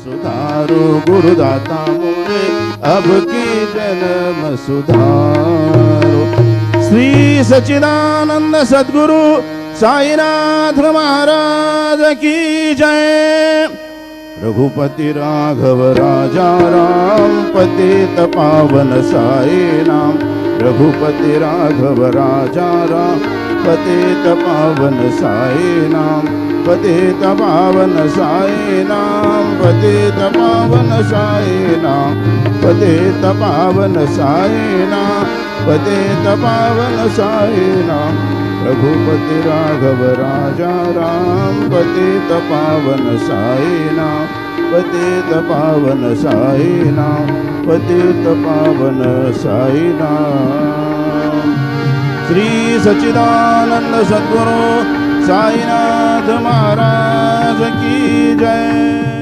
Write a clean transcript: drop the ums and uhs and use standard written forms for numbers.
सुधारो गुरुदाता मुझे अब की जन्म सुधारो। श्री सच्चिदानंद सद्गुरु साईनाथ महाराज की जय। रघुपति राघव राजा राम पतित पावन साई नाम। रघुपति राघव राजा राम पतित पावन साई नाम। पतित पावन साई नाम। पतित पावन साई नाम। पतित पावन साई नाम। पतित पावन साई नाम। रघुपति राघव राजा राम पतित पावन साई नाम। पतित पावन साई नाम। पतित पावन साई नाम। श्री सच्चिदानंद सद्गुरु साईनाथ महाराज की जय।